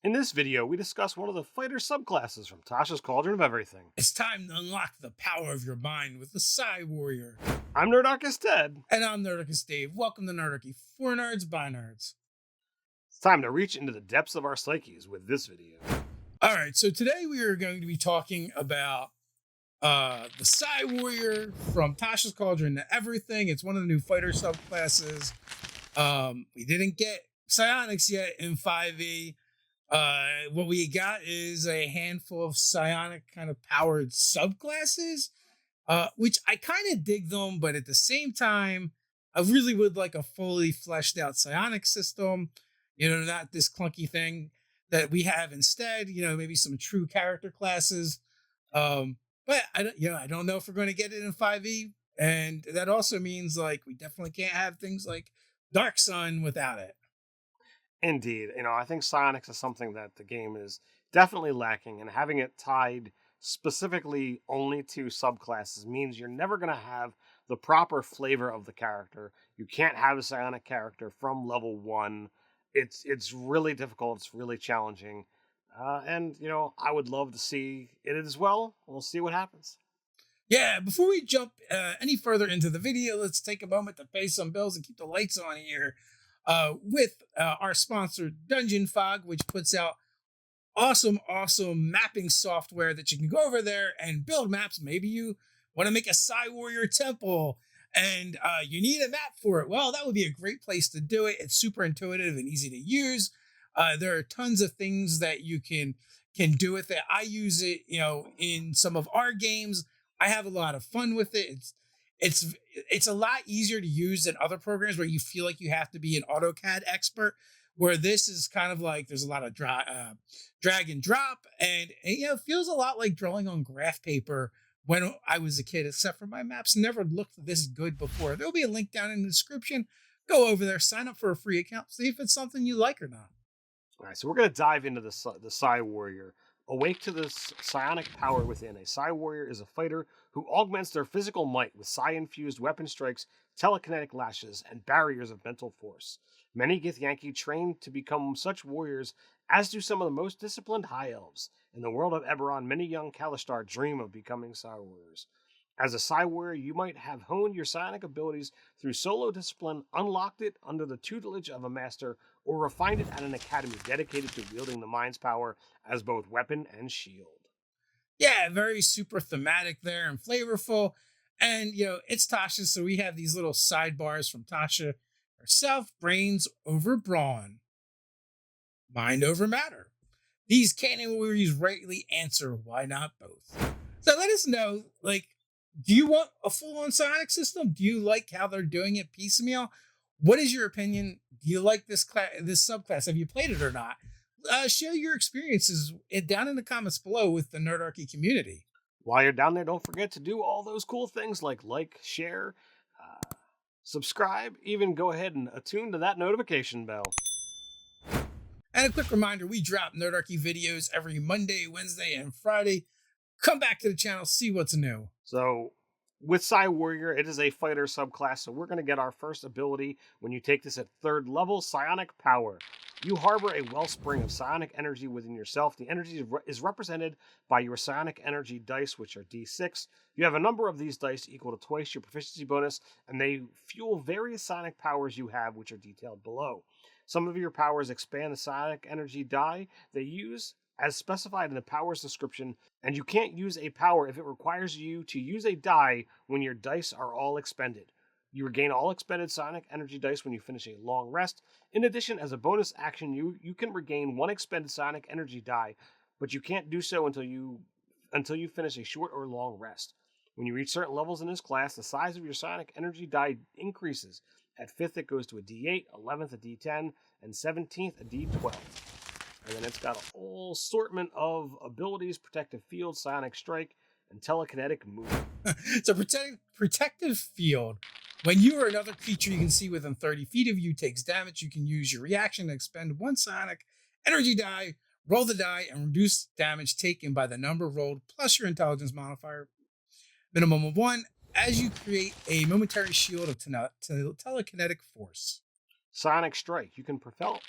In this video, we discuss one of the fighter subclasses from Tasha's Cauldron of Everything. It's time to unlock the power of your mind with the Psi Warrior. I'm Nerdarchy Ted. And I'm Nerdarchy Dave. Welcome to Nerdarchy, for nerds by nerds. It's time to reach into the depths of our psyches with this video. All right, so today we are going to be talking about the Psi Warrior from Tasha's Cauldron of Everything. It's one of the new fighter subclasses. We didn't get psionics yet in 5e. What we got is a handful of psionic kind of powered subclasses, which I kind of dig them, but at the same time, I really would like a fully fleshed out psionic system, not this clunky thing that we have instead, maybe some true character classes. But I don't know if we're going to get it in 5e. And that also means like, we definitely can't have things like Dark Sun without it. Indeed, I think psionics is something that the game is definitely lacking, and having it tied specifically only to subclasses means you're never going to have the proper flavor of the character. You can't have a psionic character from level 1. It's really difficult. It's really challenging. And I would love to see it as well. We'll see what happens. Yeah, before we jump any further into the video, let's take a moment to pay some bills and keep the lights on here. With our sponsor, Dungeon Fog, which puts out awesome mapping software that you can go over there and build maps. Maybe you want to make a Psi Warrior temple and you need a map for it. Well, that would be a great place to do it. It's super intuitive and easy to use. There are tons of things that you can do with it. I use it, in some of our games. I have a lot of fun with it. It's a lot easier to use than other programs where you feel like you have to be an AutoCAD expert, where this is kind of like there's a lot of drag and drop, and it feels a lot like drawing on graph paper when I was a kid, except for my maps never looked this good before. There'll be a link down in the description. Go over there, sign up for a free account, see if it's something you like or not. All right, so we're going to dive into the Psi Warrior. Awake to this psionic power within. A Psi Warrior is a fighter who augments their physical might with psi-infused weapon strikes, telekinetic lashes, and barriers of mental force. Many Githyanki train to become such warriors, as do some of the most disciplined High Elves. In the world of Eberron, many young Kalistar dream of becoming Psi Warriors. As a Psi Warrior, you might have honed your psionic abilities through solo discipline, unlocked it under the tutelage of a master, or refined it at an academy dedicated to wielding the mind's power as both weapon and shield. Yeah, very super thematic there and flavorful. And, it's Tasha, so we have these little sidebars from Tasha herself. Brains over brawn. Mind over matter. These categories rightly answer, why not both? So let us know, do you want a full-on psionic system? Do you like how they're doing it piecemeal? What is your opinion? Do you like this subclass? Have you played it or not? Share your experiences down in the comments below with the Nerdarchy community. While you're down there, don't forget to do all those cool things like share, subscribe, even go ahead and attune to that notification bell. And a quick reminder, we drop Nerdarchy videos every Monday, Wednesday, and Friday. Come back to the channel, see what's new. So, with Psi Warrior, it is a fighter subclass, so we're going to get our first ability when you take this at 3rd level, Psionic Power. You harbor a wellspring of psionic energy within yourself. The energy is represented by your psionic energy dice, which are d6. You have a number of these dice equal to twice your proficiency bonus, and they fuel various psionic powers you have, which are detailed below. Some of your powers expand the psionic energy die they use, as specified in the powers description, and you can't use a power if it requires you to use a die when your dice are all expended. You regain all expended psionic energy dice when you finish a long rest. In addition, as a bonus action, you can regain 1 expended psionic energy die, but you can't do so until you finish a short or long rest. When you reach certain levels in this class, the size of your psionic energy die increases. At 5th, it goes to a d8, 11th, a d10, and 17th, a d12. And then it's got a whole assortment of abilities: Protective Field, Psionic Strike, and Telekinetic Movement. So Protective Field. When you or another creature you can see within 30 feet of you takes damage, you can use your reaction to expend 1 psionic energy die, roll the die, and reduce damage taken by the number rolled plus your intelligence modifier, minimum of 1, as you create a momentary shield of telekinetic force. Psionic Strike. You can propel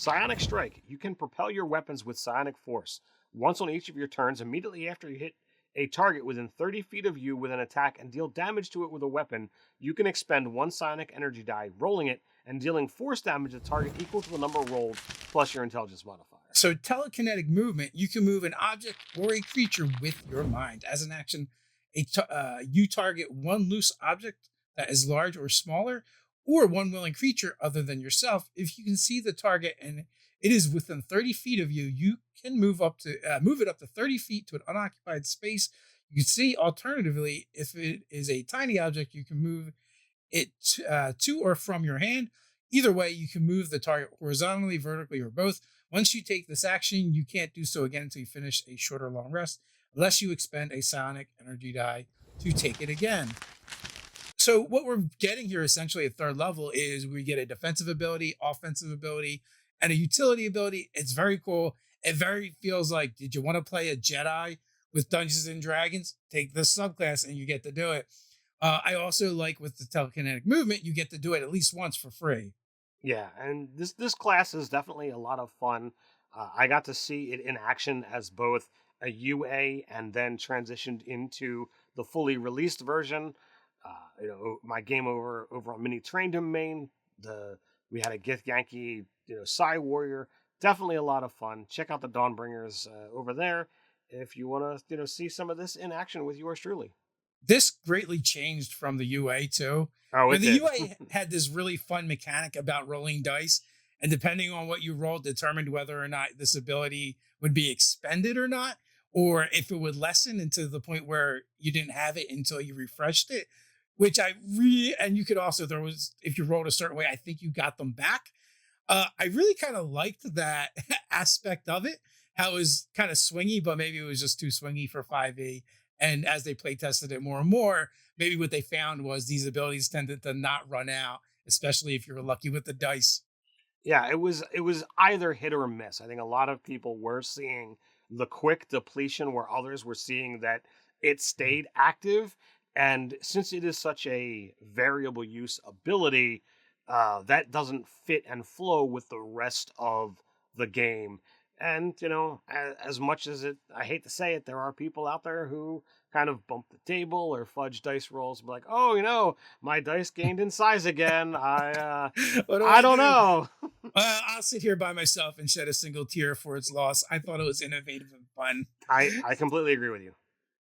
Psionic Strike. You can propel your weapons with psionic force. Once on each of your turns, immediately after you hit a target within 30 feet of you with an attack and deal damage to it with a weapon, you can expend 1 psionic energy die, rolling it, and dealing force damage to the target equal to the number rolled plus your intelligence modifier. So telekinetic movement, you can move an object or a creature with your mind. As an action, you target one loose object that is large or smaller, or one willing creature other than yourself. If you can see the target and it is within 30 feet of you, you can move it up to 30 feet to an unoccupied space. You can see, alternatively, if it is a tiny object, you can move it to or from your hand. Either way, you can move the target horizontally, vertically, or both. Once you take this action, you can't do so again until you finish a short or long rest, unless you expend a psionic energy die to take it again. So what we're getting here essentially at third level is we get a defensive ability, offensive ability, and a utility ability. It's very cool. It very feels like, did you want to play a Jedi with Dungeons and Dragons? Take this subclass and you get to do it. I also like with the telekinetic movement, you get to do it at least once for free. Yeah, and this class is definitely a lot of fun. I got to see it in action as both a UA and then transitioned into the fully released version. My game over on Mini Traindom main, we had a Gith Yankee, Psi Warrior. Definitely a lot of fun. Check out the Dawnbringers over there if you want to, see some of this in action with yours truly. This greatly changed from the UA too. Oh, the UA had this really fun mechanic about rolling dice, and depending on what you rolled determined whether or not this ability would be expended or not, or if it would lessen into the point where you didn't have it until you refreshed it, which and you could also, if you rolled a certain way, I think you got them back. I really kind of liked that aspect of it, how it was kind of swingy, but maybe it was just too swingy for 5e. And as they play tested it more and more, maybe what they found was these abilities tended to not run out, especially if you were lucky with the dice. Yeah, it was either hit or miss. I think a lot of people were seeing the quick depletion where others were seeing that it stayed active. And since it is such a variable use ability, that doesn't fit and flow with the rest of the game. And, as much as I hate to say it, there are people out there who kind of bump the table or fudge dice rolls and be like, oh, my dice gained in size again. I don't know. I'll sit here by myself and shed a single tear for its loss. I thought it was innovative and fun. I completely agree with you.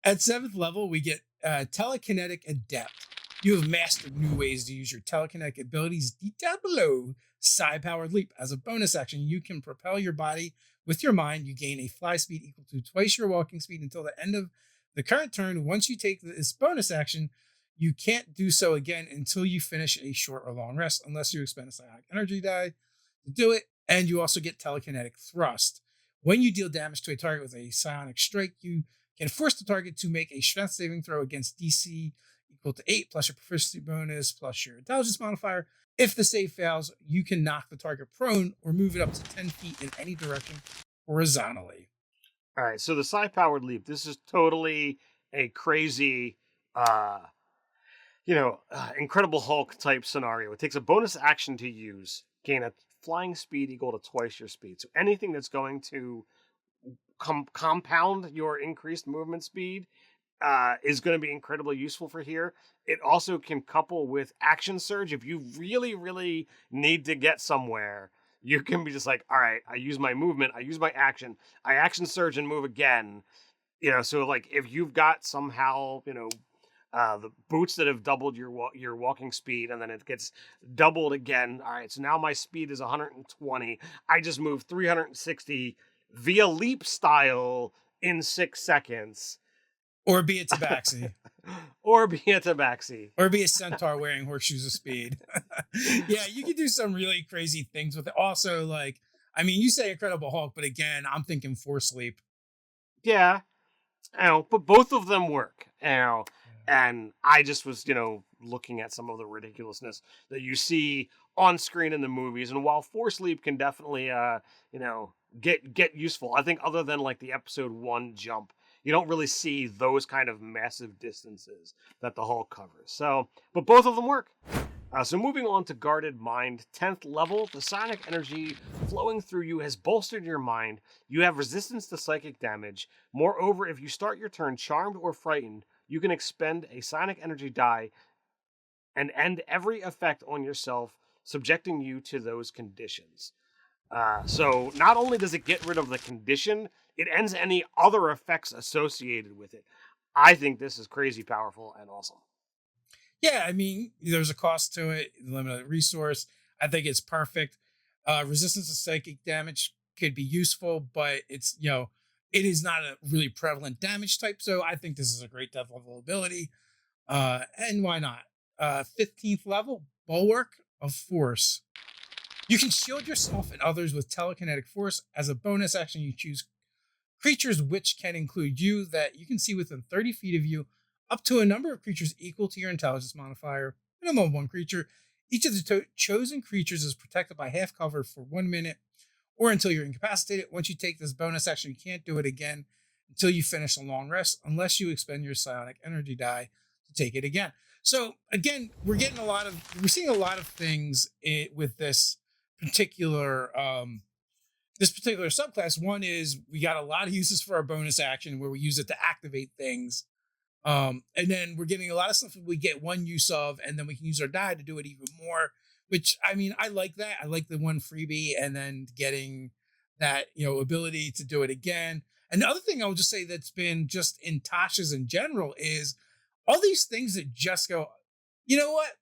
At 7th level, we get Telekinetic Adept. You have mastered new ways to use your telekinetic abilities detailed below. Psi-Powered Leap. As a bonus action, you can propel your body with your mind. You gain a fly speed equal to twice your walking speed until the end of the current turn. Once you take this bonus action, you can't do so again until you finish a short or long rest, unless you expend a psionic energy die to do it. And you also get telekinetic thrust. When you deal damage to a target with a psionic strike, you can force the target to make a strength saving throw against DC equal to 8 plus your proficiency bonus plus your intelligence modifier. If the save fails, you can knock the target prone or move it up to 10 feet in any direction horizontally. All right, so the Psi-Powered Leap, this is totally a crazy, Incredible Hulk type scenario. It takes a bonus action to use, gain a flying speed equal to twice your speed. So anything that's going to compound your increased movement speed is going to be incredibly useful for here. It also can couple with Action Surge. If you really, really need to get somewhere, you can be just like, all right, I use my movement, I use my action, I Action Surge and move again. So like if you've got somehow, the boots that have doubled your walking speed and then it gets doubled again. All right, so now my speed is 120. I just move 360 via leap style in 6 seconds. Or be a tabaxi. Or be a tabaxi. Or be a centaur wearing horseshoes of speed. Yeah, you can do some really crazy things with it. Also, you say Incredible Hulk, but again, I'm thinking Force Leap. Yeah. But both of them work. And I just was, looking at some of the ridiculousness that you see on screen in the movies. And while Force Leap can definitely, get useful, I think other than like the episode 1 jump, you don't really see those kind of massive distances that the Hulk covers. So, but both of them work. So moving on to Guarded Mind, 10th level, the psionic energy flowing through you has bolstered your mind. You have resistance to psychic damage. Moreover, if you start your turn charmed or frightened, you can expend a psionic energy die and end every effect on yourself, subjecting you to those conditions. So not only does it get rid of the condition, it ends any other effects associated with it. I think this is crazy powerful and awesome. Yeah, I mean, there's a cost to it, limited resource. I think it's perfect. Resistance to psychic damage could be useful, but it's, it is not a really prevalent damage type. So I think this is a great death level ability. And why not? 15th level, Bulwark of Force. You can shield yourself and others with telekinetic force. As a bonus action, you choose creatures which can include you that you can see within 30 feet of you, up to a number of creatures equal to your intelligence modifier, minimum of one creature. Each of the chosen creatures is protected by half cover for 1 minute or until you're incapacitated. Once you take this bonus action, you can't do it again until you finish a long rest, unless you expend your psionic energy die to take it again. So again, we're seeing a lot of things with this particular subclass. One is we got a lot of uses for our bonus action where we use it to activate things. And then we're getting a lot of stuff that we get one use of, and then we can use our die to do it even more, which, I mean, I like that. I like the one freebie and then getting that, ability to do it again. And the other thing I would just say that's been just in Tasha's in general is all these things that just go, you know what?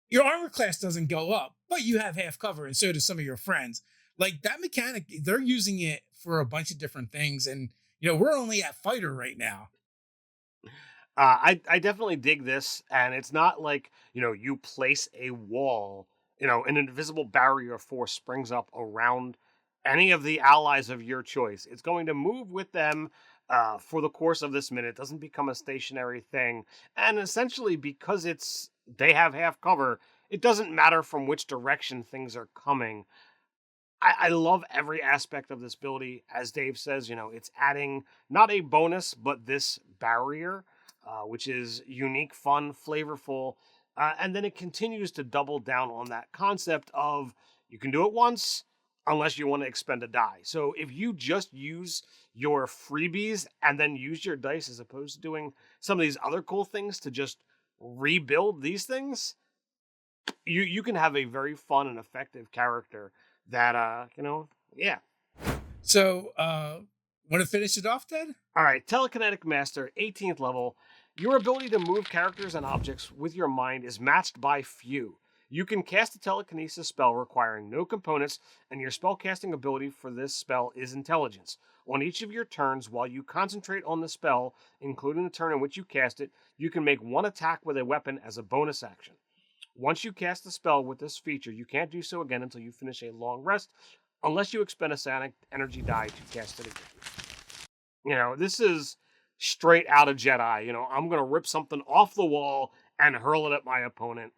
Your armor class doesn't go up, but you have half cover, and so do some of your friends. Like that mechanic, they're using it for a bunch of different things. And, we're only at fighter right now. I definitely dig this, and it's not like, you place a wall, an invisible barrier of force springs up around any of the allies of your choice. It's going to move with them for the course of this minute. It doesn't become a stationary thing. And essentially, because they have half cover, it doesn't matter from which direction things are coming. I love every aspect of this ability. As Dave says, it's adding not a bonus, but this barrier, which is unique, fun, flavorful. And then it continues to double down on that concept of you can do it once unless you want to expend a die. So if you just use your freebies and then use your dice as opposed to doing some of these other cool things to just rebuild these things, you can have a very fun and effective character that, yeah. So, want to finish it off, Ted? All right, Telekinetic Master, 18th level. Your ability to move characters and objects with your mind is matched by few. You can cast a telekinesis spell requiring no components, and your spellcasting ability for this spell is intelligence. On each of your turns, while you concentrate on the spell, including the turn in which you cast it, you can make one attack with a weapon as a bonus action. Once you cast the spell with this feature, you can't do so again until you finish a long rest, unless you expend a psionic energy die to cast it again. This is straight out of Jedi. I'm going to rip something off the wall and hurl it at my opponent.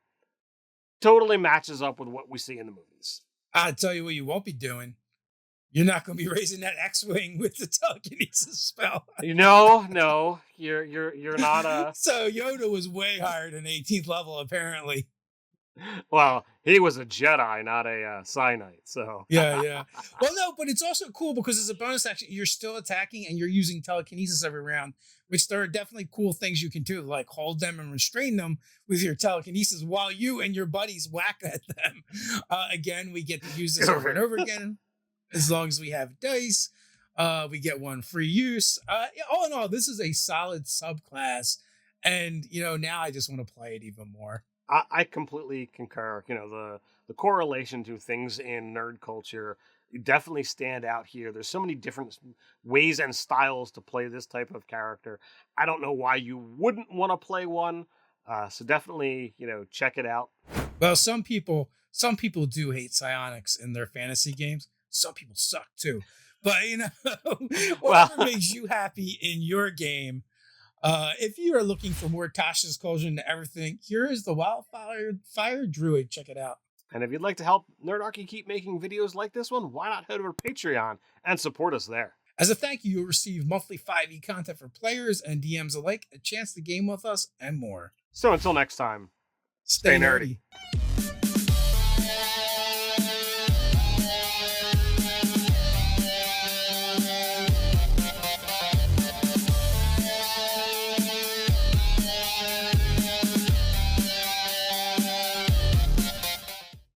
Totally matches up with what we see in the movies. I'll tell you what you won't be doing. You're not going to be raising that X-Wing with the telekinesis spell. No, you're not. So Yoda was way higher than 18th level, apparently. Well, he was a Jedi, not a Psi Knight, so. Yeah. Well, no, but it's also cool because as a bonus action, you're still attacking and you're using telekinesis every round, which there are definitely cool things you can do, like hold them and restrain them with your telekinesis while you and your buddies whack at them. Again, we get to use this over and over again. As long as we have dice, we get one free use. All in all, this is a solid subclass. And, now I just want to play it even more. I completely concur. The correlation to things in nerd culture definitely stand out here. There's so many different ways and styles to play this type of character. I don't know why you wouldn't want to play one. So definitely, check it out. Well, some people do hate psionics in their fantasy games. Some people suck too. But, whatever makes you happy in your game. If you are looking for more Tasha's Cauldron to everything, here is the Wildfire Druid. Check it out. And if you'd like to help Nerdarchy keep making videos like this one, why not head over to Patreon and support us there? As a thank you, you'll receive monthly 5e content for players and DMs alike, a chance to game with us, and more. So until next time, Stay nerdy.